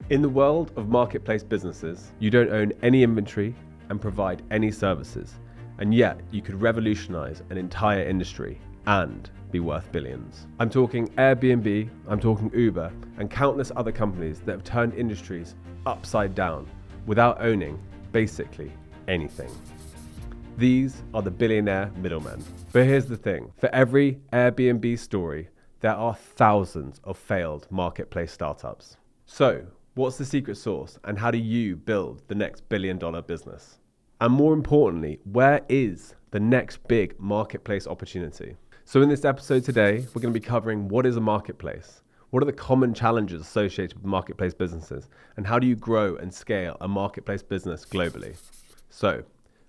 In the world of marketplace businesses, you don't own any inventory and provide any services, and yet you could revolutionize an entire industry and be worth billions. I'm talking Airbnb, I'm talking Uber, and countless other companies that have turned industries upside down without owning basically anything. These are the billionaire middlemen. But here's the thing, for every Airbnb story, there are thousands of failed marketplace startups. So, what's the secret sauce and how do you build the next billion-dollar business? And more importantly, where is the next big marketplace opportunity? So in this episode today, we're going to be covering what is a marketplace, what are the common challenges associated with marketplace businesses, and how do you grow and scale a marketplace business globally? So,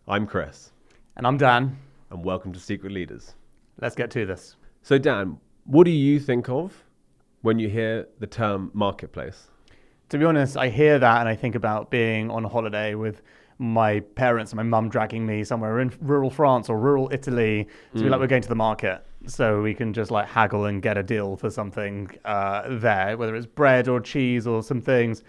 I'm Chris. And I'm Dan. And welcome to Secret Leaders. Let's get to this. So Dan, what do you think of when you hear the term marketplace? To be honest, I hear that and I think about being on holiday with my parents and my mum dragging me somewhere in rural France or rural Italy to be like, we're going to the market. So we can just like haggle and get a deal for something there, whether it's bread or cheese or some things.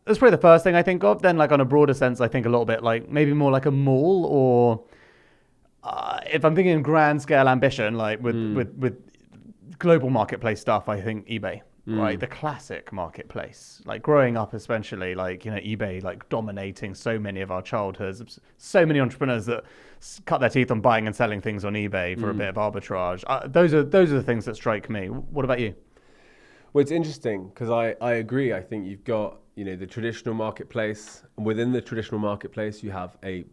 That's probably the first thing I think of. Then like on a broader sense, I think a little bit like maybe more like a mall or if I'm thinking grand scale ambition, like with global marketplace stuff, I think eBay. Right, the classic marketplace, like growing up especially, like, you know, eBay like dominating so many of our childhoods, so many entrepreneurs that cut their teeth on buying and selling things on eBay for a bit of arbitrage. Those are the things that strike me. What about you? Well, it's interesting because I agree. I think you've got, you know, the traditional marketplace. Within the traditional marketplace, you have a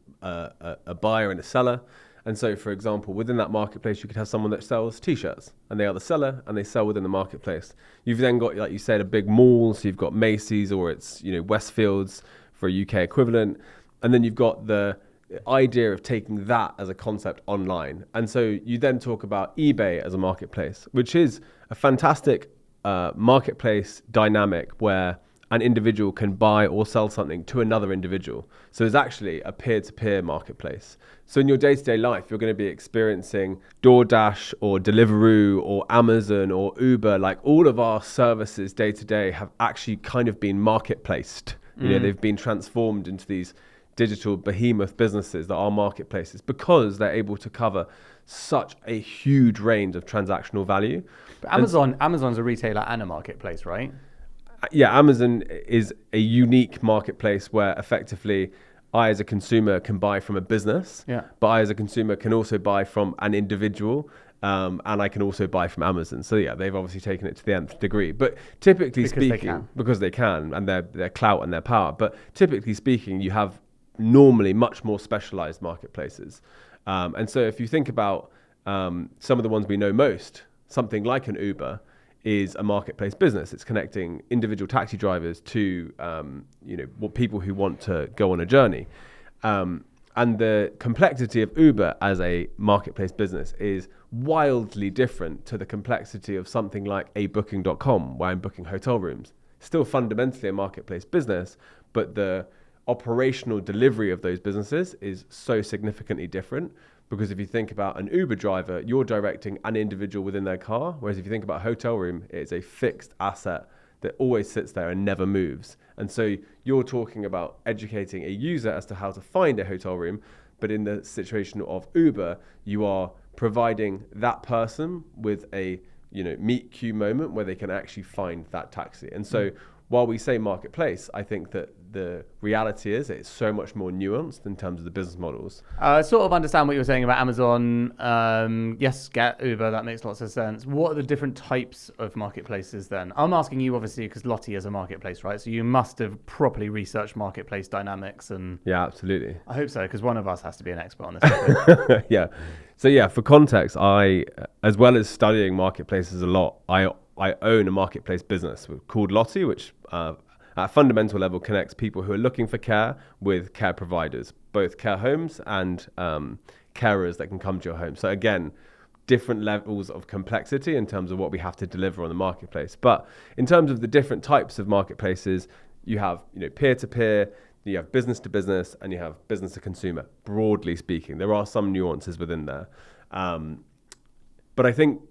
buyer and a seller. And so, for example, within that marketplace, you could have someone that sells T-shirts, and they are the seller, and they sell within the marketplace. You've then got, like you said, a big mall, so you've got Macy's, or it's, you know, Westfields for a UK equivalent, and then you've got the idea of taking that as a concept online. And so you then talk about eBay as a marketplace, which is a fantastic marketplace dynamic where an individual can buy or sell something to another individual. So it's actually a peer-to-peer marketplace. So in your day-to-day life, you're going to be experiencing DoorDash or Deliveroo or Amazon or Uber. Like all of our services day-to-day have actually kind of been marketplaced. You know, they've been transformed into these digital behemoth businesses that are marketplaces because they're able to cover such a huge range of transactional value. But Amazon's a retailer and a marketplace, right? Yeah, Amazon is a unique marketplace where effectively I as a consumer can buy from a business, but I as a consumer can also buy from an individual, and I can also buy from Amazon. So yeah, they've obviously taken it to the nth degree. But typically speaking, because they can, and their clout and their power, but typically speaking, you have normally much more specialized marketplaces. And so if you think about some of the ones we know most, something like an Uber is a marketplace business. It's connecting individual taxi drivers to, people who want to go on a journey. And the complexity of Uber as a marketplace business is wildly different to the complexity of something like a booking.com, where I'm booking hotel rooms. Still fundamentally a marketplace business, but the operational delivery of those businesses is so significantly different. Because if you think about an Uber driver, you're directing an individual within their car. Whereas if you think about a hotel room, it's a fixed asset that always sits there and never moves. And so you're talking about educating a user as to how to find a hotel room. But in the situation of Uber, you are providing that person with a, meet queue moment where they can actually find that taxi. And so while we say marketplace, I think that the reality is it's so much more nuanced in terms of the business models. I sort of understand what you were saying about Amazon. Yes, get Uber, that makes lots of sense. What are the different types of marketplaces then? I'm asking you obviously because Lottie is a marketplace, right? So you must have properly researched marketplace dynamics. And yeah, absolutely. I hope so, because one of us has to be an expert on this. Yeah. So yeah, for context, I, as well as studying marketplaces a lot, I own a marketplace business called Lottie, which at a fundamental level connects people who are looking for care with care providers, both care homes and carers that can come to your home. So again, different levels of complexity in terms of what we have to deliver on the marketplace. But in terms of the different types of marketplaces, you have peer-to-peer, you have business to business, and you have business to consumer, broadly speaking. There are some nuances within there. But I think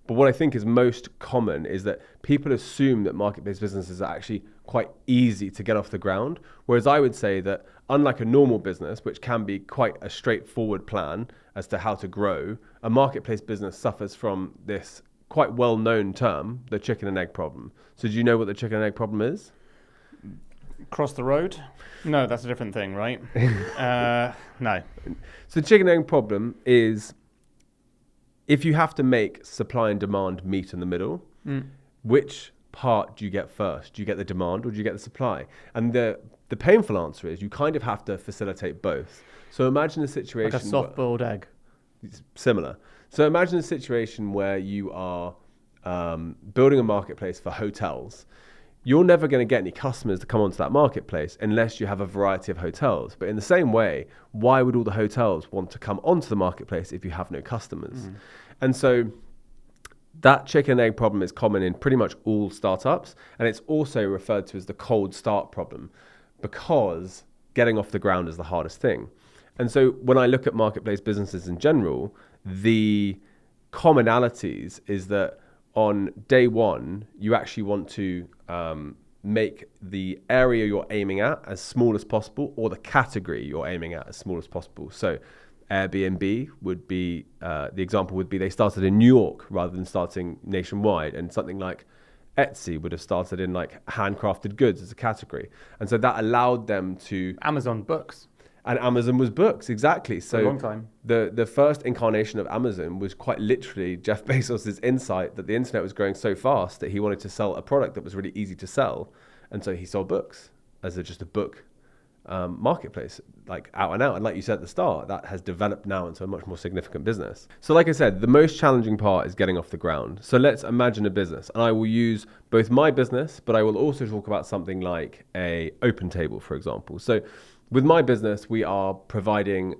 But what I think is most common is that people assume that marketplace businesses are actually quite easy to get off the ground. Whereas I would say that unlike a normal business, which can be quite a straightforward plan as to how to grow, a marketplace business suffers from this quite well-known term, the chicken and egg problem. So do you know what the chicken and egg problem is? Cross the road? No, that's a different thing, right? No. So the chicken and egg problem is if you have to make supply and demand meet in the middle, which part do you get first? Do you get the demand or do you get the supply? And the painful answer is you kind of have to facilitate both. So imagine a situation like a soft-boiled egg. Similar. So imagine a situation where you are building a marketplace for hotels. You're never going to get any customers to come onto that marketplace unless you have a variety of hotels. But in the same way, why would all the hotels want to come onto the marketplace if you have no customers? And so that chicken and egg problem is common in pretty much all startups. And it's also referred to as the cold start problem because getting off the ground is the hardest thing. And so when I look at marketplace businesses in general, the commonalities is that on day one, you actually want to make the area you're aiming at as small as possible, or the category you're aiming at as small as possible. So Airbnb would be, the example would be they started in New York rather than starting nationwide, and something like Etsy would have started in like handcrafted goods as a category. And so that allowed them to... Amazon books. And Amazon was books, exactly. So for a long time. The first incarnation of Amazon was quite literally Jeff Bezos' insight that the internet was growing so fast that he wanted to sell a product that was really easy to sell. And so he sold books as just a book marketplace, like out and out. And like you said at the start, that has developed now into a much more significant business. So like I said, the most challenging part is getting off the ground. So let's imagine a business, and I will use both my business, but I will also talk about something like a open table, for example. So with my business, we are providing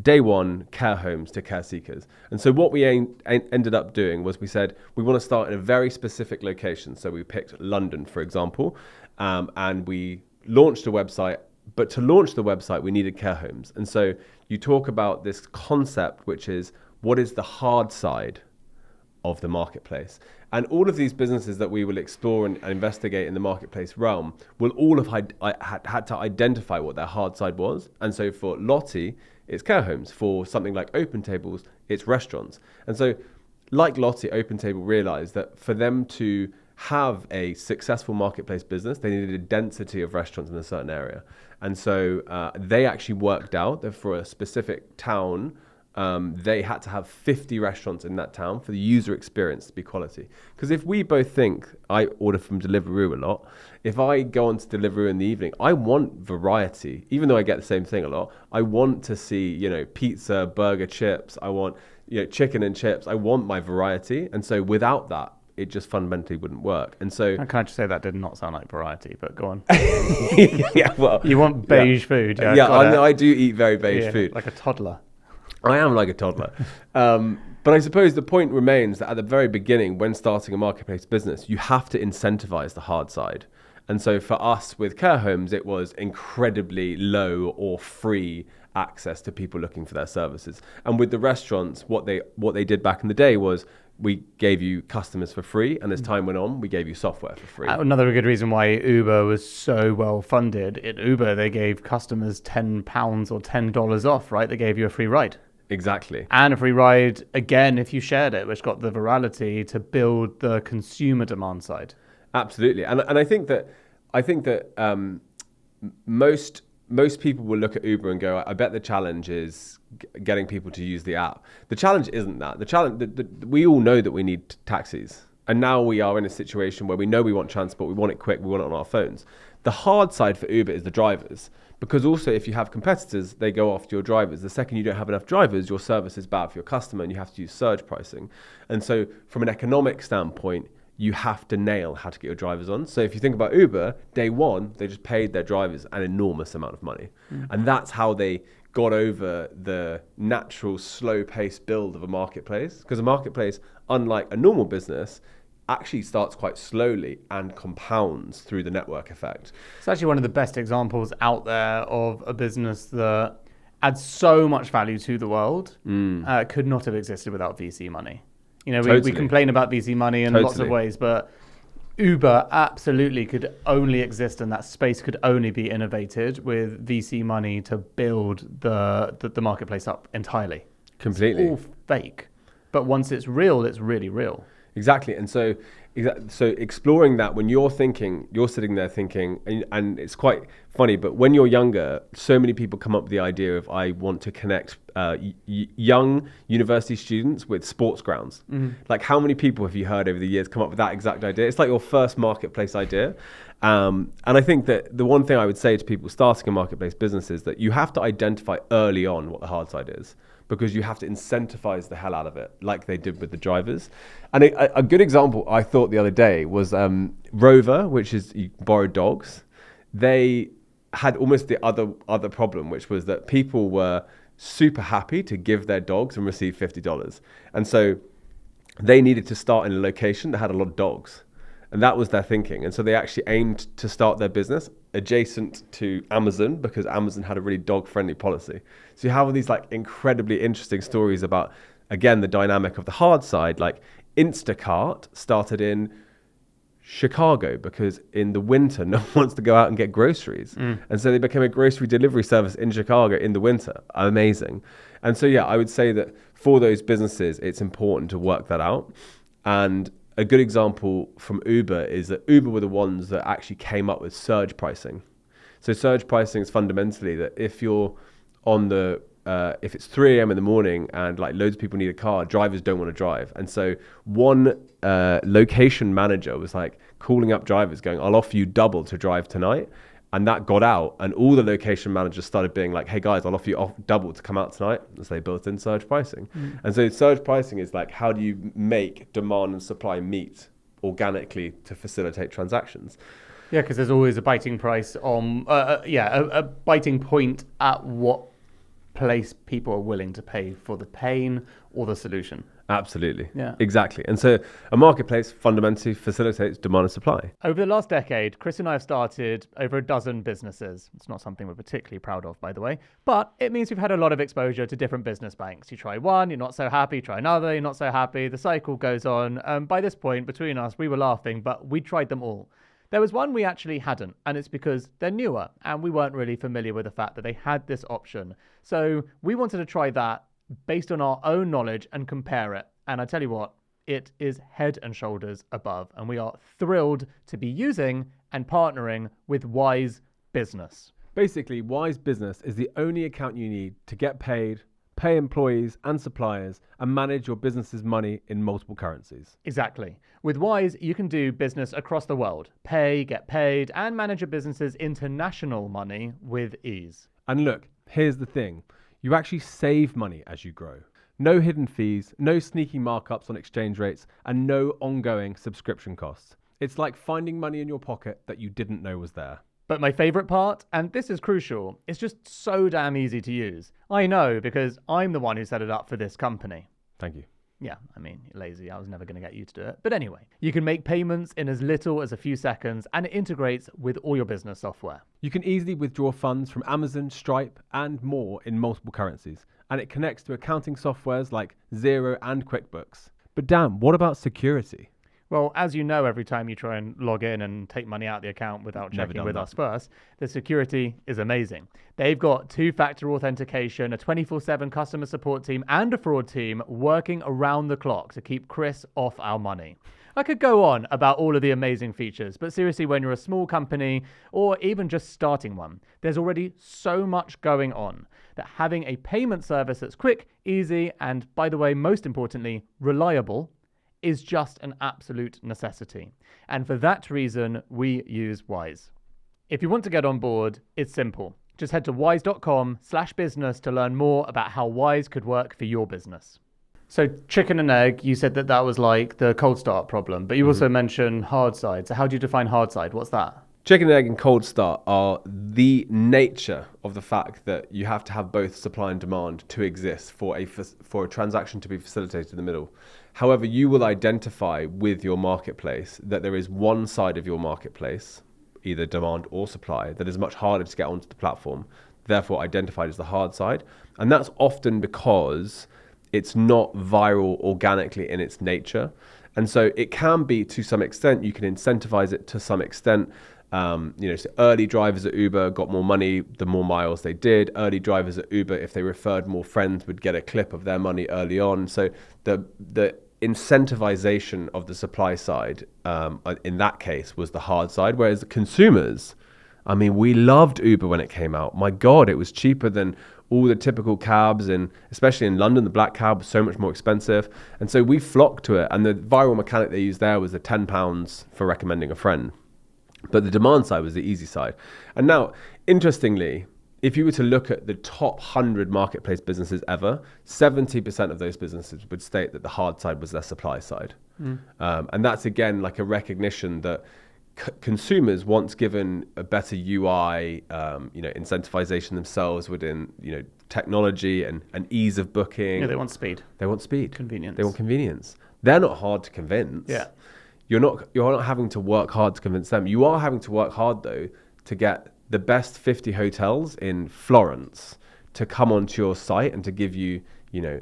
day one care homes to care seekers. And so what we ended up doing was we said, we want to start in a very specific location. So we picked London, for example, and we launched a website. But to launch the website, we needed care homes. And so you talk about this concept, which is what is the hard side of the marketplace? And all of these businesses that we will explore and investigate in the marketplace realm will all have had to identify what their hard side was. And so for Lottie, it's care homes. For something like Open Tables, it's restaurants. And so like Lottie, Open Table realized that for them to have a successful marketplace business, they needed a density of restaurants in a certain area. And so they actually worked out that for a specific town, they had to have 50 restaurants in that town for the user experience to be quality. Because if we both think, I order from Deliveroo a lot, if I go on to Deliveroo in the evening, I want variety. Even though I get the same thing a lot, I want to see, pizza, burger, chips. I want, chicken and chips. I want my variety. And so without that, it just fundamentally wouldn't work. And so I can't just say that did not sound like variety, but go on. Yeah, well, you want beige food. Yeah, I do eat very beige food. Like a toddler. I am like a toddler. But I suppose the point remains that at the very beginning, when starting a marketplace business, you have to incentivize the hard side. And so for us with care homes, it was incredibly low or free access to people looking for their services. And with the restaurants, what they did back in the day was we gave you customers for free, and as time went on, we gave you software for free. Another good reason why Uber was so well funded. At Uber, they gave customers £10 or $10 off, right? They gave you a free ride. Exactly. And a free ride, again, if you shared it, which got the virality to build the consumer demand side. Absolutely. And I think that most people will look at Uber and go, I bet the challenge is getting people to use the app. The challenge isn't that. The challenge, we all know that we need taxis. And now we are in a situation where we know we want transport, we want it quick, we want it on our phones. The hard side for Uber is the drivers. Because also if you have competitors, they go after your drivers. The second you don't have enough drivers, your service is bad for your customer and you have to use surge pricing. And so from an economic standpoint, you have to nail how to get your drivers on. So if you think about Uber, day one, they just paid their drivers an enormous amount of money. And that's how they got over the natural slow-paced build of a marketplace. Because a marketplace, unlike a normal business, actually starts quite slowly and compounds through the network effect. It's actually one of the best examples out there of a business that adds so much value to the world, could not have existed without VC money. We complain about VC money in lots of ways, but Uber absolutely could only exist, and that space could only be innovated with VC money to build the marketplace up entirely. Completely. It's all fake. But once it's real, it's really real. Exactly. And so exploring that, when you're sitting there thinking, and it's quite funny, but when you're younger, so many people come up with the idea of, I want to connect young university students with sports grounds. Mm-hmm. Like, how many people have you heard over the years come up with that exact idea? It's like your first marketplace idea. And I think that the one thing I would say to people starting a marketplace business is that you have to identify early on what the hard side is, because you have to incentivize the hell out of it, like they did with the drivers. And a good example I thought the other day was Rover, which is you borrow dogs. They had almost the other problem, which was that people were super happy to give their dogs and receive $50. And so they needed to start in a location that had a lot of dogs. And that was their thinking. And so they actually aimed to start their business adjacent to Amazon, because Amazon had a really dog-friendly policy. So you have all these like incredibly interesting stories about, again, the dynamic of the hard side. Like Instacart started in Chicago because in the winter, no one wants to go out and get groceries. And so they became a grocery delivery service in Chicago in the winter. Amazing. And so, yeah, I would say that for those businesses, it's important to work that out. And a good example from Uber is that Uber were the ones that actually came up with surge pricing. So surge pricing is fundamentally that if you're on if it's 3 a.m. in the morning and like loads of people need a car, drivers don't want to drive. And so one location manager was like calling up drivers going, I'll offer you double to drive tonight. And that got out, and all the location managers started being like, hey guys, I'll offer you double to come out tonight. So they built in surge pricing. And so surge pricing is like, how do you make demand and supply meet organically to facilitate transactions? Yeah, because there's always a biting price on, a biting point at what place people are willing to pay for the pain or the solution. Absolutely. Yeah. Exactly. And so a marketplace fundamentally facilitates demand and supply. Over the last decade, Chris and I have started over a dozen businesses. It's not something we're particularly proud of, by the way, but it means we've had a lot of exposure to different business banks. You try one, you're not so happy, try another, you're not so happy. The cycle goes on. By this point, between us, we were laughing, but we tried them all. There was one we actually hadn't, and it's because they're newer, and we weren't really familiar with the fact that they had this option. So we wanted to try that based on our own knowledge and compare it. And I tell you what, it is head and shoulders above. And we are thrilled to be using and partnering with Wise Business. Basically, Wise Business is the only account you need to get paid, pay employees and suppliers, and manage your business's money in multiple currencies. Exactly. With Wise, you can do business across the world, pay, get paid, and manage your business's international money with ease. And look, here's the thing. You actually save money as you grow. No hidden fees, no sneaky markups on exchange rates, and no ongoing subscription costs. It's like finding money in your pocket that you didn't know was there. But my favorite part, and this is crucial, it's just so damn easy to use. I know because I'm the one who set it up for this company. Thank you. Yeah, I mean, lazy. I was never going to get you to do it. But anyway, you can make payments in as little as a few seconds, and it integrates with all your business software. You can easily withdraw funds from Amazon, Stripe, and more in multiple currencies. And it connects to accounting softwares like Xero and QuickBooks. But damn, what about security? Well, as you know, every time you try and log in and take money out of the account without checking with us first, the security is amazing. They've got 2-factor authentication, a 24/7 customer support team, and a fraud team working around the clock to keep Chris off our money. I could go on about all of the amazing features, but seriously, when you're a small company or even just starting one, there's already so much going on that having a payment service that's quick, easy, and by the way, most importantly, reliable is just an absolute necessity. And for that reason, we use Wise. If you want to get on board, it's simple. Just head to wise.com/business to learn more about how Wise could work for your business. So chicken and egg, you said that was like the cold start problem, but you also mentioned hard side. So how do you define hard side? What's that? Chicken, egg, and cold start are the nature of the fact that you have to have both supply and demand to exist for a transaction to be facilitated in the middle. However, you will identify with your marketplace that there is one side of your marketplace, either demand or supply, that is much harder to get onto the platform, therefore identified as the hard side. And that's often because it's not viral organically in its nature. And so it can be, to some extent, you can incentivize it to some extent. So early drivers at Uber got more money the more miles they did. Early drivers at Uber, if they referred more friends, would get a clip of their money early on. So the incentivization of the supply side in that case was the hard side. Whereas the consumers, I mean, we loved Uber when it came out. My God, it was cheaper than all the typical cabs, and especially in London, the black cab was so much more expensive. And so we flocked to it. And the viral mechanic they used there was the £10 for recommending a friend. But the demand side was the easy side. And now, interestingly, if you were to look at the top 100 marketplace businesses ever, 70% of those businesses would state that the hard side was their supply side. And that's, again, like a recognition that consumers, once given a better UI, incentivization themselves within, technology and ease of booking. Yeah, they want speed. They want speed. Convenience. They want convenience. They're not hard to convince. Yeah. You're not having to work hard to convince them. You are having to work hard, though, to get the best 50 hotels in Florence to come onto your site and to give you,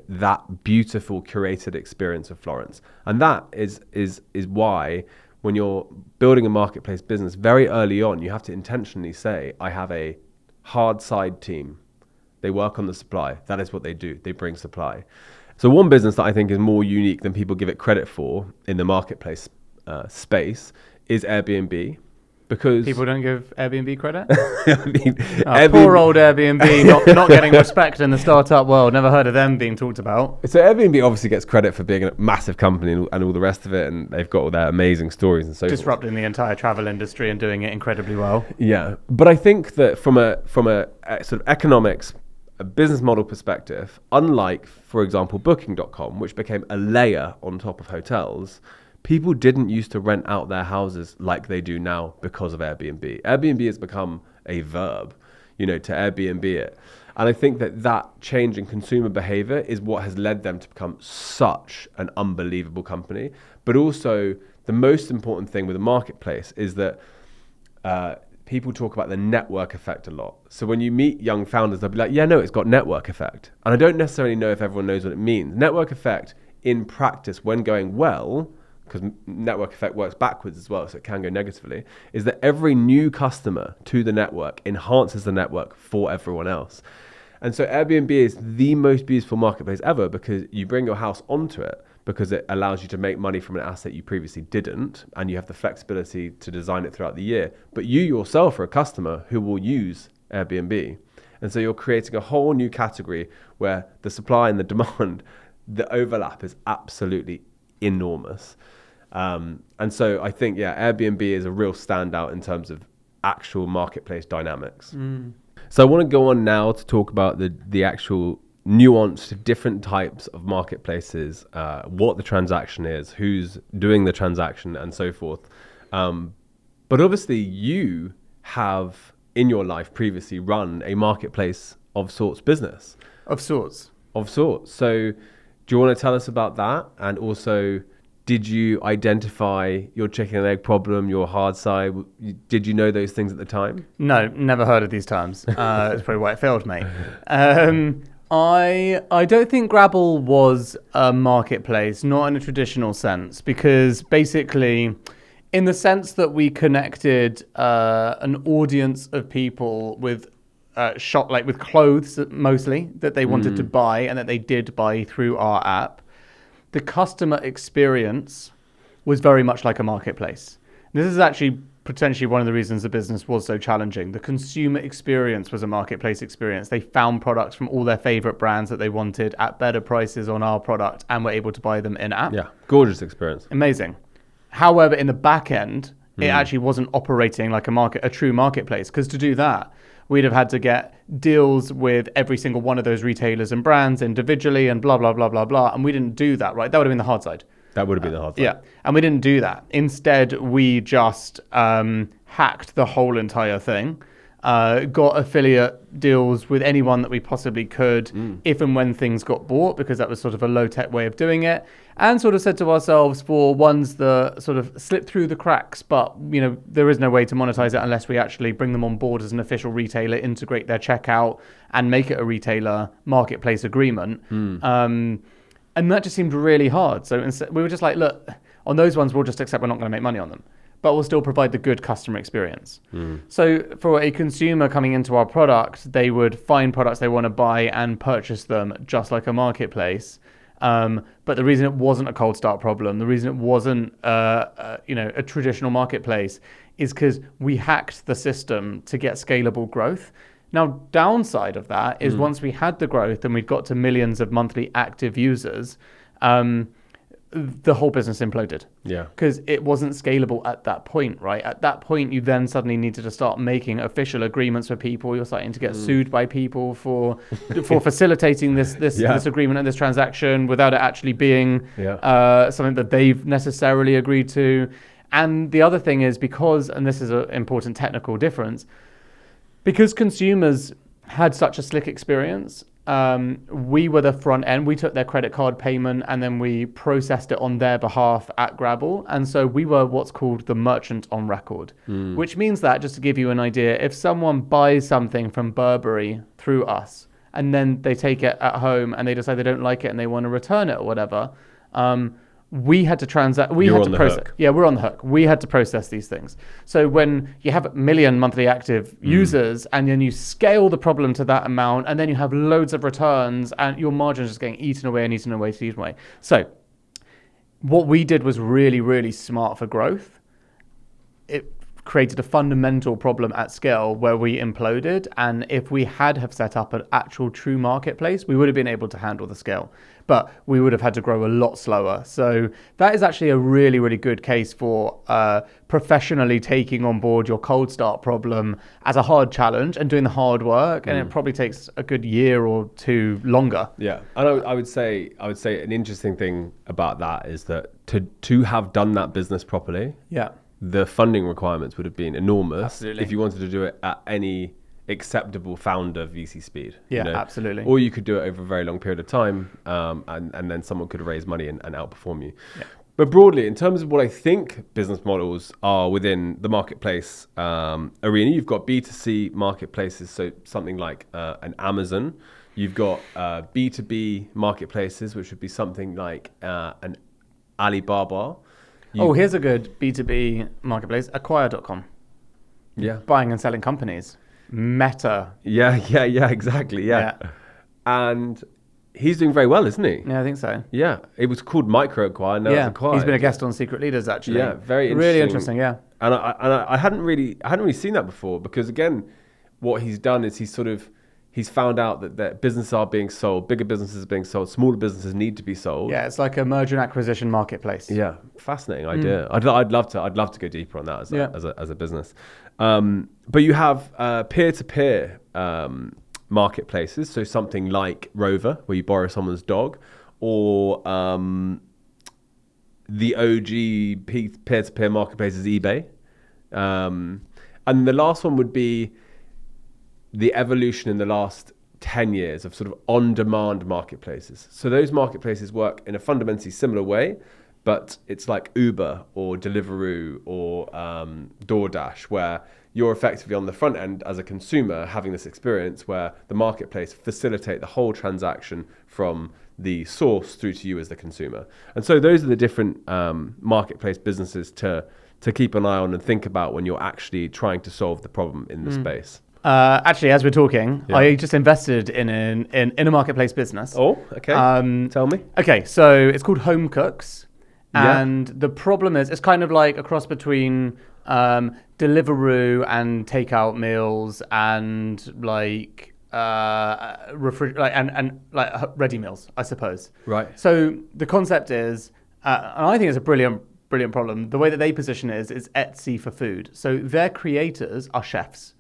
that beautiful curated experience of Florence. And that is why when you're building a marketplace business, very early on, you have to intentionally say, I have a hard side team. They work on the supply. That is what they do. They bring supply. So one business that I think is more unique than people give it credit for in the marketplace space is Airbnb, because people don't give Airbnb credit. Airbnb, poor old Airbnb, not getting respect in the startup world. Never heard of them being talked about. So Airbnb obviously gets credit for being a massive company and all the rest of it, and they've got all their amazing stories and so forth. Disrupting the entire travel industry and doing it incredibly well. Yeah, but I think that from a sort of economics, a business model perspective, unlike, for example, Booking.com, which became a layer on top of hotels, people didn't used to rent out their houses like they do now because of Airbnb. Airbnb has become a verb, to Airbnb it. And I think that change in consumer behavior is what has led them to become such an unbelievable company. But also, the most important thing with a marketplace is that people talk about the network effect a lot. So when you meet young founders, they'll be like, yeah, no, it's got network effect. And I don't necessarily know if everyone knows what it means. Network effect in practice, when going well, because network effect works backwards as well, so it can go negatively, is that every new customer to the network enhances the network for everyone else. And so Airbnb is the most beautiful marketplace ever, because you bring your house onto it, because it allows you to make money from an asset you previously didn't, and you have the flexibility to design it throughout the year. But you yourself are a customer who will use Airbnb. And so you're creating a whole new category where the supply and the demand, the overlap is absolutely enormous. And so I think, Airbnb is a real standout in terms of actual marketplace dynamics. So I want to go on now to talk about the actual nuanced different types of marketplaces, what the transaction is, who's doing the transaction, and so forth. But obviously you have in your life previously run a marketplace of sorts business. Of sorts. So do you want to tell us about that? And also, did you identify your chicken and egg problem, your hard side? Did you know those things at the time? No, never heard of these terms. That's probably why it failed me. I don't think Grabble was a marketplace, not in a traditional sense, because basically, in the sense that we connected an audience of people with with clothes mostly that they wanted to buy and that they did buy through our app, the customer experience was very much like a marketplace. This is actually potentially one of the reasons the business was so challenging. The consumer experience was a marketplace experience. They found products from all their favorite brands that they wanted at better prices on our product and were able to buy them in app. Yeah, gorgeous experience. Amazing. However, in the back end, it actually wasn't operating like a true marketplace, because to do that, we'd have had to get deals with every single one of those retailers and brands individually and blah, blah, blah, blah, blah. And we didn't do that, right? That would have been the hard side. That would have been the hard side. Yeah. And we didn't do that. Instead, we just hacked the whole entire thing, got affiliate deals with anyone that we possibly could if and when things got bought, because that was sort of a low-tech way of doing it, and sort of said to ourselves, for ones that sort of slip through the cracks, but there is no way to monetize it unless we actually bring them on board as an official retailer, integrate their checkout, and make it a retailer marketplace agreement. And that just seemed really hard. So we were just like, look, on those ones, we'll just accept we're not going to make money on them, but we'll still provide the good customer experience. So for a consumer coming into our product, they would find products they want to buy and purchase them just like a marketplace. But the reason it wasn't a cold start problem, the reason it wasn't a traditional marketplace is because we hacked the system to get scalable growth. Now, downside of that is once we had the growth and we'd got to millions of monthly active users, the whole business imploded. Yeah. Because it wasn't scalable at that point, right? At that point, you then suddenly needed to start making official agreements for people. You're starting to get sued by people for facilitating this agreement and this transaction without it actually being something that they've necessarily agreed to. And the other thing is because, and this is an important technical difference, because consumers had such a slick experience, we were the front end. We took their credit card payment and then we processed it on their behalf at Grabble. And so we were what's called the merchant on record, which means that, just to give you an idea, if someone buys something from Burberry through us and then they take it at home and they decide they don't like it and they want to return it or whatever, we had to transact. We had to process. Yeah, we're on the hook. We had to process these things. So when you have 1 million monthly active users, and then you scale the problem to that amount, and then you have loads of returns, and your margin is just getting eaten away and eaten away and eaten away. So what we did was really, really smart for growth. It created a fundamental problem at scale where we imploded. And if we have set up an actual true marketplace, we would have been able to handle the scale, but we would have had to grow a lot slower. So that is actually a really, really good case for professionally taking on board your cold start problem as a hard challenge and doing the hard work. And it probably takes a good year or two longer. Yeah. And I would say an interesting thing about that is that to have done that business properly, the funding requirements would have been enormous. Absolutely. If you wanted to do it at any acceptable founder VC speed. Yeah, absolutely. Or you could do it over a very long period of time, and then someone could raise money and outperform you. Yeah. But broadly, in terms of what I think business models are within the marketplace arena, you've got B2C marketplaces, so something like an Amazon. You've got B2B marketplaces, which would be something like an Alibaba. Here's a good B2B marketplace, acquire.com. Yeah. Buying and selling companies. Meta. Yeah, exactly. Yeah. And he's doing very well, isn't he? Yeah, I think so. Yeah. It was called Micro Acquire, now it's Acquire. He's been a guest on Secret Leaders, actually. Yeah, very interesting. Really interesting, yeah. And I hadn't really seen that before, because again, what he's done is he's found out that businesses are being sold, bigger businesses are being sold, smaller businesses need to be sold. Yeah, it's like a merger and acquisition marketplace. Yeah, fascinating idea. I'd love to go deeper on that as a business. But you have peer-to-peer marketplaces, so something like Rover, where you borrow someone's dog, or the OG peer-to-peer marketplace is eBay. And the last one would be the evolution in the last 10 years of sort of on-demand marketplaces. So those marketplaces work in a fundamentally similar way, but it's like Uber or Deliveroo or DoorDash, where you're effectively on the front end as a consumer having this experience where the marketplace facilitate the whole transaction from the source through to you as the consumer. And so those are the different marketplace businesses to keep an eye on and think about when you're actually trying to solve the problem in the space. Actually, as we're talking, I just invested in a marketplace business. Oh, okay. Tell me. Okay, so it's called Home Cooks. And the problem is, it's kind of like a cross between Deliveroo and takeout meals and like ready meals, I suppose. Right. So the concept is, and I think it's a brilliant problem. The way that they position it is Etsy for food. So their creators are chefs.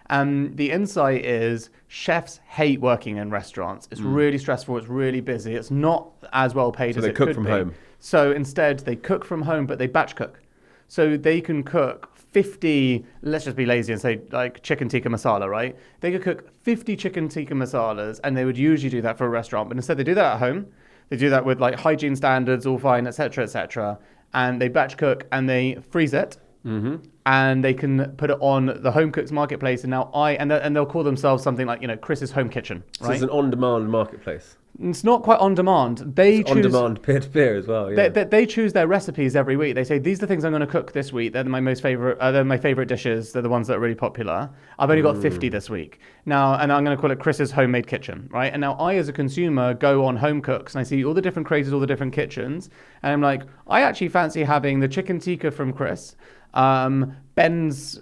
The insight is chefs hate working in restaurants. It's really stressful. It's really busy. It's not as well paid as it could be. So they cook from home. So instead, they cook from home, but they batch cook. So they can cook 50, let's just be lazy and say like chicken tikka masala, right? They could cook 50 chicken tikka masalas, and they would usually do that for a restaurant. But instead, they do that at home. They do that with like hygiene standards, all fine, et cetera, et cetera. And they batch cook and they freeze it. Mm-hmm. and they can put it on the home cooks marketplace. And now they'll call themselves something like, Chris's Home Kitchen. Right? So it's an on-demand marketplace. It's not quite on demand. It's on-demand peer-to-peer as well. Yeah. They choose their recipes every week. They say, these are the things I'm going to cook this week. They're my most favorite. They're my favorite dishes. They're the ones that are really popular. I've only got 50 this week now, and I'm going to call it Chris's Homemade Kitchen, right? And now I, as a consumer, go on Home Cooks and I see all the different creators, all the different kitchens, and I'm like, I actually fancy having the chicken tikka from Chris, Ben's,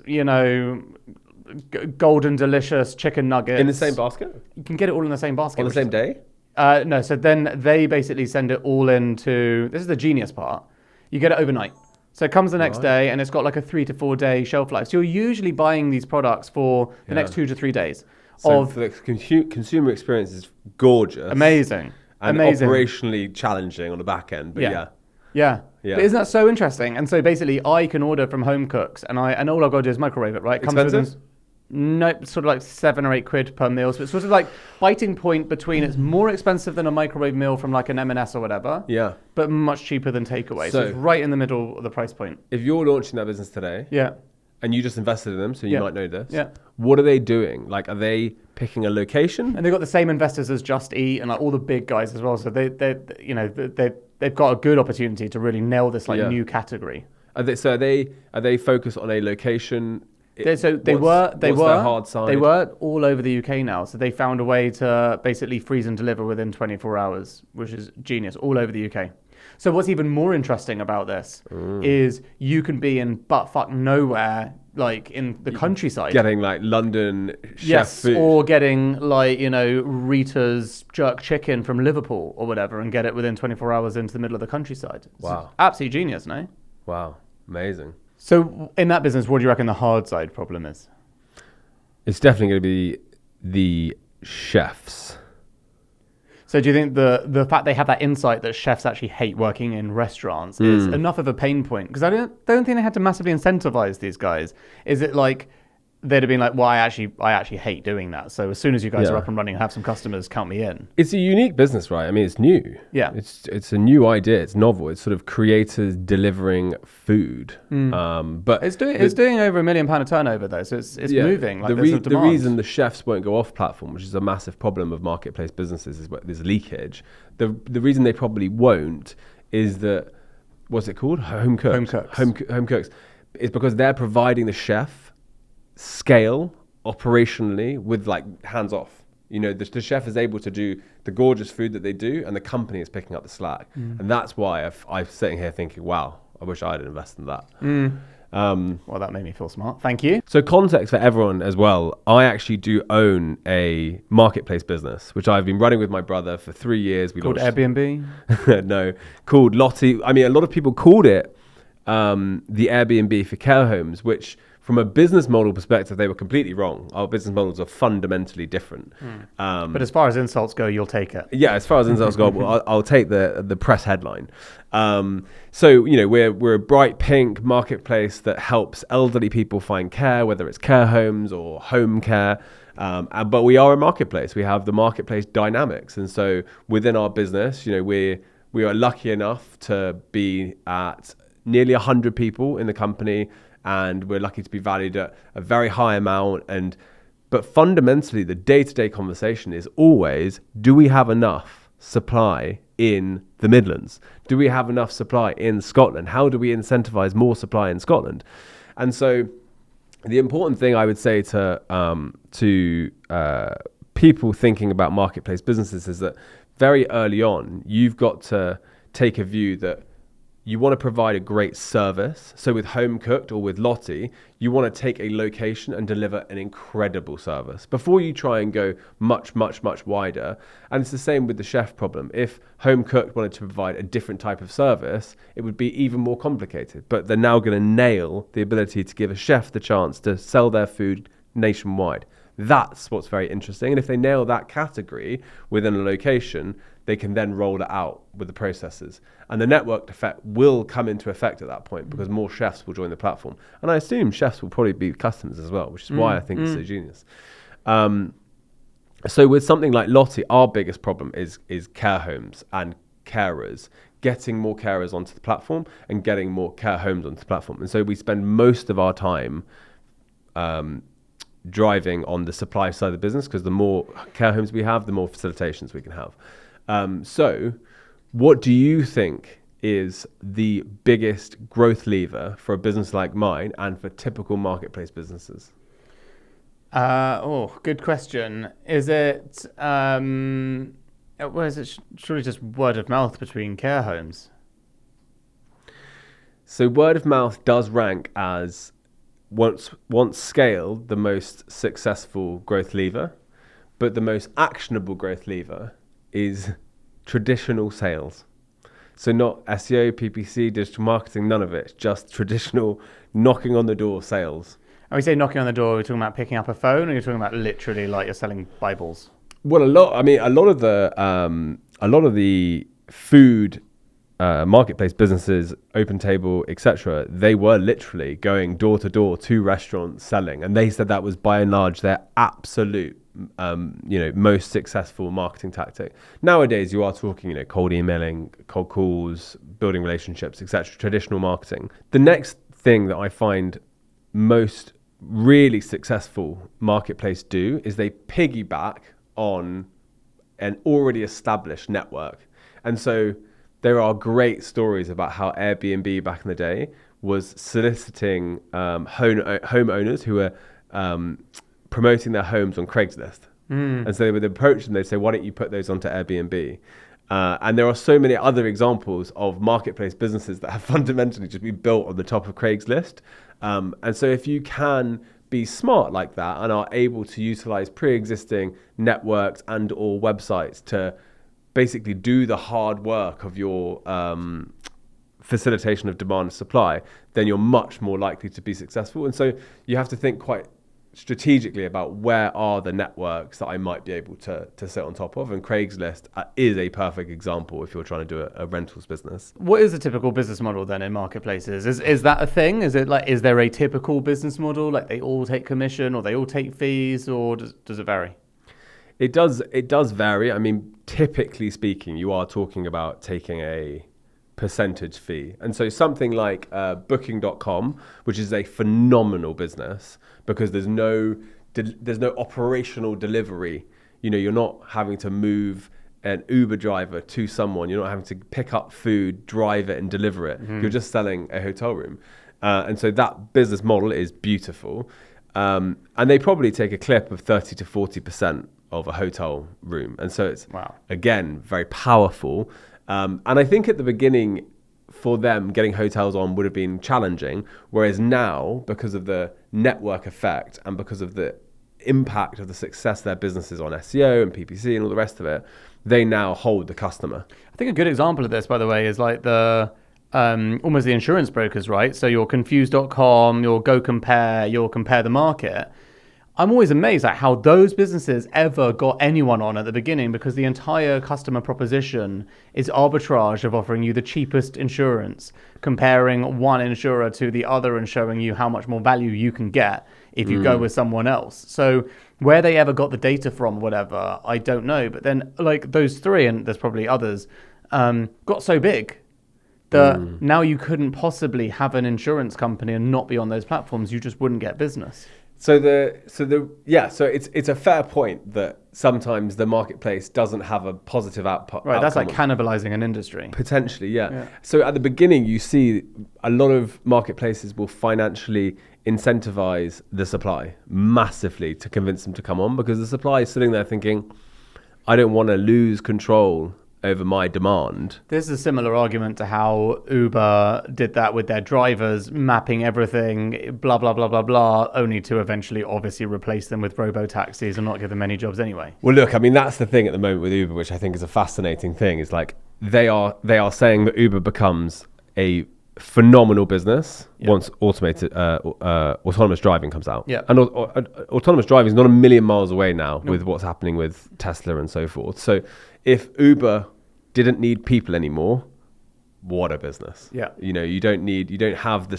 golden delicious chicken nuggets in the same basket. You can get it all in the same basket on the same day. No, so then they basically send it all into, this is the genius part, you get it overnight. So it comes the next day, and it's got like a 3 to 4 day shelf life. So you're usually buying these products for the next 2 to 3 days. So the consumer experience is gorgeous. Amazing. And operationally challenging on the back end, but Yeah. But isn't that so interesting? And so basically I can order from Home Cooks, and all I've got to do is microwave it, right? It expensive? Nope, sort of like 7 or 8 quid per meal. So it's sort of like biting point between it's more expensive than a microwave meal from like an M&S or whatever. Yeah. But much cheaper than takeaway. So it's right in the middle of the price point. If you're launching that business today, and you just invested in them, so you might know this. What are they doing? Like, are they picking a location? And they've got the same investors as Just Eat and like all the big guys as well. So they've got a good opportunity to really nail this new category. Are they focused on a location? What's their hard side? They were all over the UK now. So they found a way to basically freeze and deliver within 24 hours, which is genius, all over the UK. So what's even more interesting about this is you can be in buttfuck nowhere, like in the countryside. Getting like London chef food. Or getting like, Rita's jerk chicken from Liverpool or whatever and get it within 24 hours into the middle of the countryside. Wow. It's absolute genius, no? Wow. Amazing. So in that business, what do you reckon the hard side problem is? It's definitely going to be the chefs. So do you think the fact they have that insight that chefs actually hate working in restaurants is enough of a pain point? Because I don't think they had to massively incentivize these guys. Is it like they'd have been like, well, I actually hate doing that. So as soon as you guys are up and running and have some customers, count me in. It's a unique business, right? I mean, it's new. Yeah. It's a new idea. It's novel. It's sort of creators delivering food. But it's doing over £1 million a turnover though. So it's moving. Like the reason the chefs won't go off platform, which is a massive problem of marketplace businesses, is where there's leakage. The reason they probably won't is that, what's it called? Home cooks. Home cooks. It's because they're providing the chef scale operationally with like hands off. The chef is able to do the gorgeous food that they do, and the company is picking up the slack. And that's why I'm sitting here thinking, wow, I wish I had invested in that. Well, that made me feel smart. Thank you. So context for everyone as well. I actually do own a marketplace business, which I've been running with my brother for 3 years. Called Airbnb? No, called Lottie. I mean, a lot of people called it the Airbnb for care homes, which from a business model perspective, they were completely wrong. Our business models are fundamentally different. But as far as insults go, you'll take it. Yeah, as far as insults go, I'll take the press headline. So we're a bright pink marketplace that helps elderly people find care, whether it's care homes or home care. But we are a marketplace. We have the marketplace dynamics, and so within our business, we are lucky enough to be at nearly 100 people in the company. And we're lucky to be valued at a very high amount. But fundamentally, the day-to-day conversation is always, do we have enough supply in the Midlands? Do we have enough supply in Scotland? How do we incentivize more supply in Scotland? And so the important thing I would say to people thinking about marketplace businesses is that very early on, you've got to take a view that you want to provide a great service. So with Home Cooked or with Lottie, you want to take a location and deliver an incredible service before you try and go much, much, much wider. And it's the same with the chef problem. If Home Cooked wanted to provide a different type of service, it would be even more complicated. But they're now going to nail the ability to give a chef the chance to sell their food nationwide. That's what's very interesting. And if they nail that category within a location, they can then roll it out with the processes. And the network effect will come into effect at that point because more chefs will join the platform. And I assume chefs will probably be customers as well, which is why I think it's so genius. So with something like Lottie, our biggest problem is care homes and carers, getting more carers onto the platform and getting more care homes onto the platform. And so we spend most of our time driving on the supply side of the business, because the more care homes we have, the more facilitations we can have. So what do you think is the biggest growth lever for a business like mine and for typical marketplace businesses? Good question. Is it surely just word of mouth between care homes? So word of mouth does rank as, once scaled, the most successful growth lever, but the most actionable growth lever is traditional sales. So not SEO, PPC, digital marketing, none of it. Just traditional knocking on the door sales. And we say knocking on the door, we're talking about picking up a phone, or you're talking about literally like you're selling Bibles? Well, a lot of the food marketplace businesses, Open Table, etc., they were literally going door to door to restaurants selling, and they said that was by and large their absolute most successful marketing tactic. Nowadays, you are talking cold emailing, cold calls, building relationships, etc., traditional marketing. The next thing that I find most really successful marketplace do is they piggyback on an already established network. And so there are great stories about how Airbnb back in the day was soliciting homeowners who were promoting their homes on Craigslist. And so they would approach them, they'd say, why don't you put those onto Airbnb? And there are so many other examples of marketplace businesses that have fundamentally just been built on the top of Craigslist. And so if you can be smart like that and are able to utilize pre-existing networks and or websites to basically do the hard work of your facilitation of demand and supply, then you're much more likely to be successful. And so you have to think quite strategically about where are the networks that I might be able to sit on top of, and Craigslist is a perfect example if you're trying to do a rentals business. What is a typical business model then in marketplaces? Is that a thing? Is there a typical business model, like they all take commission or they all take fees, or does it vary? It does vary. I mean, typically speaking, you are talking about taking a percentage fee. And so something like booking.com, which is a phenomenal business because there's no operational delivery. You're not having to move an Uber driver to someone. You're not having to pick up food, drive it and deliver it. Mm-hmm. You're just selling a hotel room. And so that business model is beautiful. And they probably take a clip of 30 to 40% of a hotel room. And so it's, again, very powerful. And I think at the beginning for them, getting hotels on would have been challenging. Whereas now, because of the network effect and because of the impact of the success of their businesses on SEO and PPC and all the rest of it, they now hold the customer. I think a good example of this, by the way, is like the almost the insurance brokers, right? So your confused.com, your Go Compare, your Compare the Market. I'm always amazed at how those businesses ever got anyone on at the beginning, because the entire customer proposition is arbitrage of offering you the cheapest insurance, comparing one insurer to the other and showing you how much more value you can get if you go with someone else. So where they ever got the data from, whatever, I don't know. But then like those three, and there's probably others, got so big that now you couldn't possibly have an insurance company and not be on those platforms. You just wouldn't get business. So it's a fair point that sometimes the marketplace doesn't have a positive output. Right, that's like cannibalizing an industry. Potentially, yeah. So at the beginning, you see a lot of marketplaces will financially incentivize the supply massively to convince them to come on, because the supply is sitting there thinking, I don't want to lose control over my demand. This is a similar argument to how Uber did that with their drivers, mapping everything, blah, blah, blah, blah, blah, only to eventually obviously replace them with robo-taxis and not give them any jobs anyway. Well, look, I mean, that's the thing at the moment with Uber, which I think is a fascinating thing, is like they are saying that Uber becomes a phenomenal business once autonomous driving comes out. Yeah. And autonomous driving is not a million miles away now with what's happening with Tesla and so forth. So if Uber didn't need people anymore, what a business. Yeah. You don't have the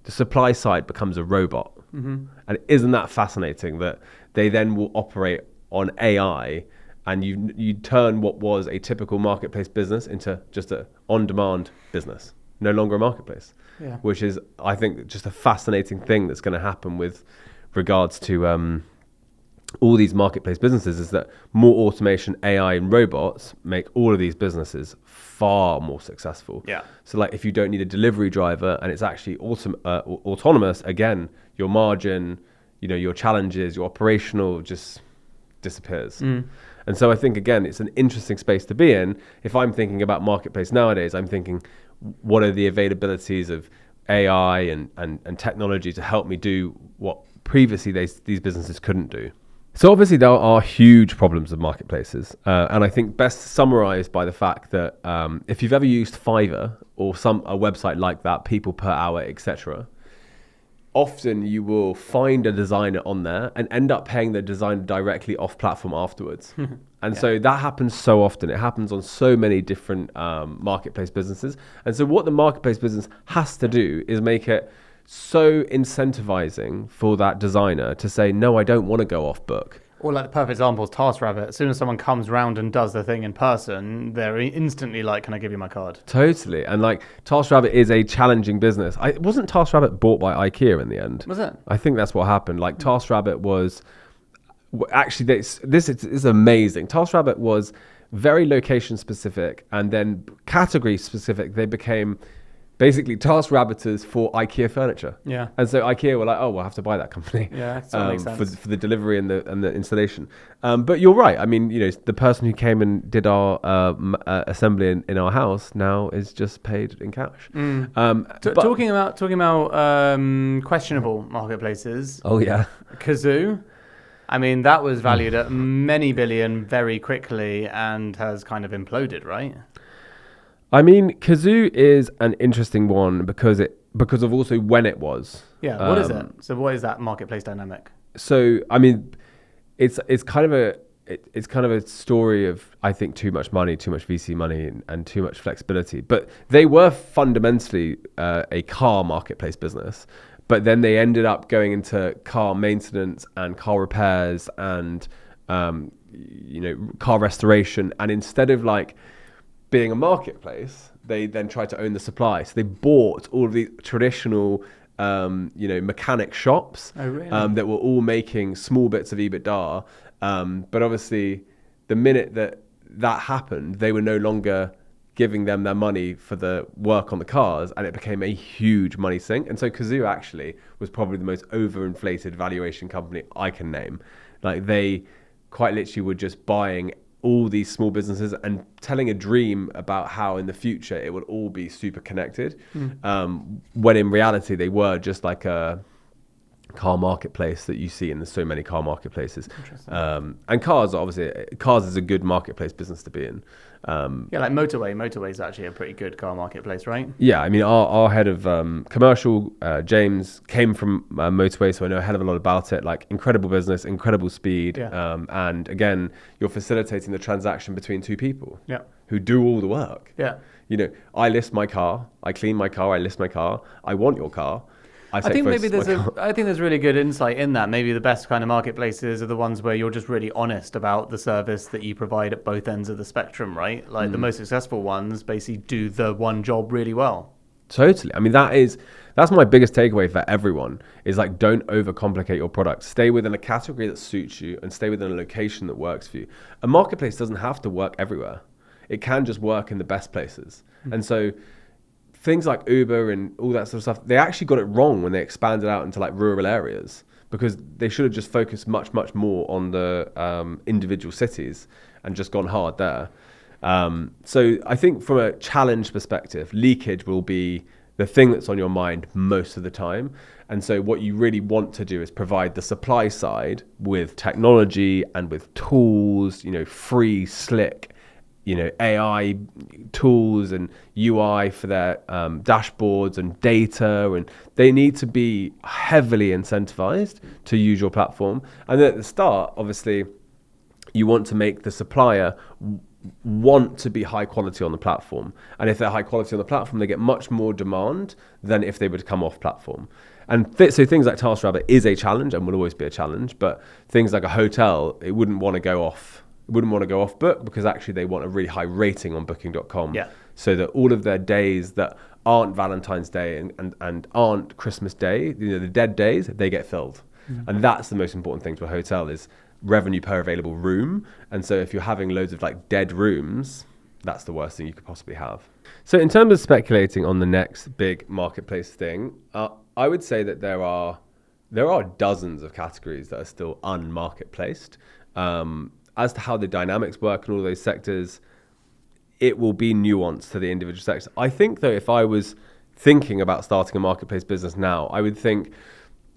supply side becomes a robot. Mm-hmm. And isn't that fascinating that they then will operate on AI and you turn what was a typical marketplace business into just a on-demand business, no longer a marketplace. Yeah. Which is, I think, just a fascinating thing that's going to happen with regards to all these marketplace businesses, is that more automation, AI, and robots make all of these businesses far more successful. Yeah. So like if you don't need a delivery driver and it's actually autonomous, again, your margin, your challenges, your operational just disappears. And so I think, again, it's an interesting space to be in. If I'm thinking about marketplace nowadays, I'm thinking, what are the availabilities of AI and technology to help me do what previously these businesses couldn't do? So obviously there are huge problems with marketplaces, and I think best summarized by the fact that if you've ever used Fiverr or a website like that, people per hour, etc., often you will find a designer on there and end up paying the designer directly off platform afterwards. And so that happens so often. It happens on so many different marketplace businesses. And so what the marketplace business has to do is make it so incentivizing for that designer to say, no, I don't want to go off book. Or like the perfect example is TaskRabbit. As soon as someone comes around and does the thing in person, they're instantly like, can I give you my card? Totally. And like TaskRabbit is a challenging business. Wasn't TaskRabbit bought by IKEA in the end? Was it? I think that's what happened. Like TaskRabbit was actually, this is amazing. TaskRabbit was very location specific and then category specific. They became basically TaskRabbiters for IKEA furniture. Yeah. And so IKEA were like, oh, we'll have to buy that company. Yeah, that makes sense. For the delivery and the installation. But you're right. I mean, the person who came and did our assembly in our house now is just paid in cash. Talking about questionable marketplaces. Oh yeah. Kazoo. I mean, that was valued at many billion very quickly and has kind of imploded, right? I mean, Kazoo is an interesting one because of also when it was. Yeah, what is it? So what is that marketplace dynamic? So I mean, it's kind of a story of, I think, too much money, too much VC money, and too much flexibility. But they were fundamentally a car marketplace business. But then they ended up going into car maintenance and car repairs and car restoration. And instead of like being a marketplace, they then tried to own the supply. So they bought all of these traditional, mechanic shops that were all making small bits of EBITDA. But obviously, the minute that happened, they were no longer giving them their money for the work on the cars, and it became a huge money sink. And so Kazoo actually was probably the most overinflated valuation company I can name. Like, they quite literally were just buying all these small businesses and telling a dream about how in the future it would all be super connected, when in reality they were just like a car marketplace that you see in so many car marketplaces. And cars is a good marketplace business to be in. Like Motorway is actually a pretty good car marketplace, right? Yeah, I mean, our head of commercial, James, came from Motorway, so I know a hell of a lot about it. Like, incredible business, incredible speed, and again, you're facilitating the transaction between two people who do all the work. I list my car, I clean my car, I list my car, I want your car. I think there's really good insight in that. Maybe the best kind of marketplaces are the ones where you're just really honest about the service that you provide at both ends of the spectrum, right? Like the most successful ones basically do the one job really well. Totally. I mean, that's my biggest takeaway for everyone is like, don't overcomplicate your product. Stay within a category that suits you and stay within a location that works for you. A marketplace doesn't have to work everywhere. It can just work in the best places. And so things like Uber and all that sort of stuff, they actually got it wrong when they expanded out into like rural areas, because they should have just focused much, much more on the individual cities and just gone hard there. So I think from a challenge perspective, leakage will be the thing that's on your mind most of the time. And so what you really want to do is provide the supply side with technology and with tools, free, slick, AI tools and UI for their dashboards and data, and they need to be heavily incentivized to use your platform. And then at the start, obviously, you want to make the supplier want to be high quality on the platform. And if they're high quality on the platform, they get much more demand than if they were to come off platform. And so things like TaskRabbit is a challenge and will always be a challenge, but things like a hotel, it wouldn't want to go off wouldn't want to go off book because actually they want a really high rating on booking.com. Yeah. So that all of their days that aren't Valentine's Day and aren't Christmas Day, the dead days, they get filled. And that's the most important thing to a hotel is revenue per available room. And so if you're having loads of like dead rooms, that's the worst thing you could possibly have. So in terms of speculating on the next big marketplace thing, I would say that there are dozens of categories that are still unmarketplaced. As to how the dynamics work in all those sectors, it will be nuanced to the individual sectors. I think though, if I was thinking about starting a marketplace business now, I would think,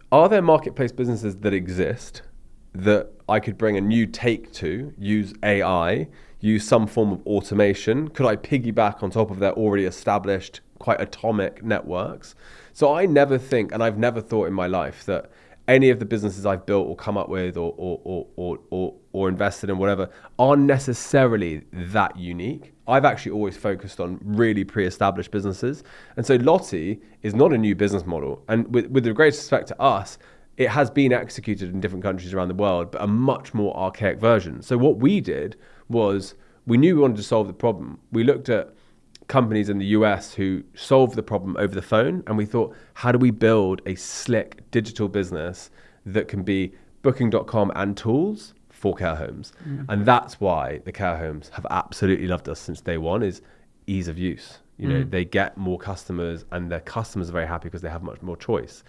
are there marketplace businesses that exist that I could bring a new take to, use AI, use some form of automation? Could I piggyback on top of their already established, quite atomic networks? So I never think, and I've never thought in my life that any of the businesses I've built or come up with or invested in, whatever, are necessarily that unique. I've actually always focused on really pre-established businesses. And so Lottie is not a new business model. And with the greatest respect to us, it has been executed in different countries around the world, but a much more archaic version. So what we did was we knew we wanted to solve the problem. We looked at companies in the US who solved the problem over the phone, and we thought, how do we build a slick digital business that can be booking.com and tools for care homes? And that's why the care homes have absolutely loved us since day one, is ease of use. You know, they get more customers and their customers are very happy because they have much more choice.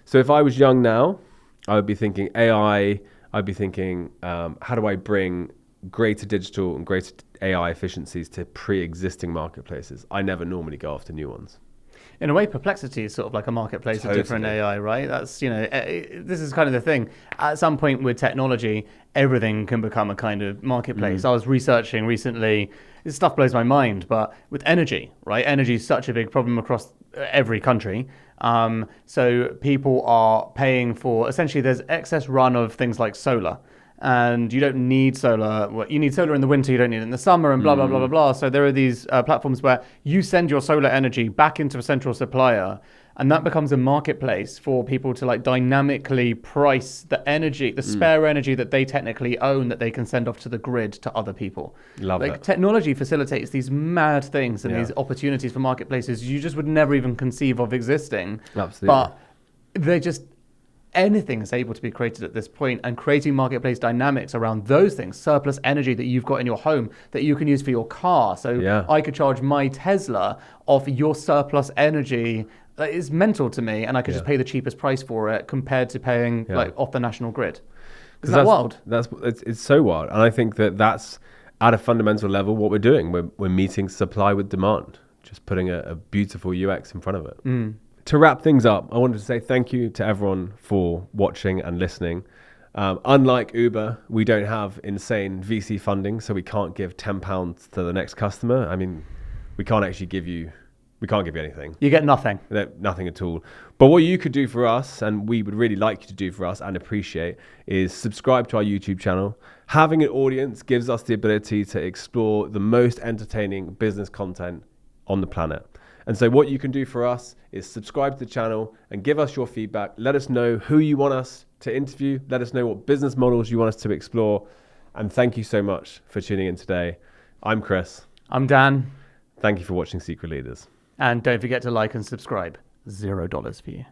So if I was young now, I would be thinking AI, I'd be thinking, how do I bring greater digital and greater AI efficiencies to pre-existing marketplaces? I never normally go after new ones. In a way, Perplexity is sort of like a marketplace of different AI, right? That's, this is kind of the thing. At some point with technology, everything can become a kind of marketplace. I was researching recently, this stuff blows my mind, but with energy, right? Energy is such a big problem across every country. So people are paying for, essentially there's excess run of things like solar. And you don't need solar. Well, you need solar in the winter, you don't need it in the summer, and blah, blah, blah, blah, blah. So there are these platforms where you send your solar energy back into a central supplier, and that becomes a marketplace for people to like dynamically price the energy, the spare energy that they technically own, that they can send off to the grid to other people. Love it. Technology facilitates these mad things and these opportunities for marketplaces you just would never even conceive of existing. Absolutely. But they just... anything is able to be created at this point, and creating marketplace dynamics around those things, surplus energy that you've got in your home that you can use for your car. So I could charge my Tesla off your surplus energy. That is mental to me, and I could just pay the cheapest price for it compared to paying like off the national grid. Is that wild? It's so wild, and I think that's at a fundamental level what we're doing. We're meeting supply with demand, just putting a beautiful UX in front of it. To wrap things up, I wanted to say thank you to everyone for watching and listening. Unlike Uber, we don't have insane VC funding, so we can't give £10 to the next customer. I mean, we can't give you anything. You get nothing. Nothing at all. But what you could do for us, and we would really like you to do for us and appreciate, is subscribe to our YouTube channel. Having an audience gives us the ability to explore the most entertaining business content on the planet. And so what you can do for us is subscribe to the channel and give us your feedback. Let us know who you want us to interview. Let us know what business models you want us to explore. And thank you so much for tuning in today. I'm Chris. I'm Dan. Thank you for watching Secret Leaders. And don't forget to like and subscribe. $0 for you.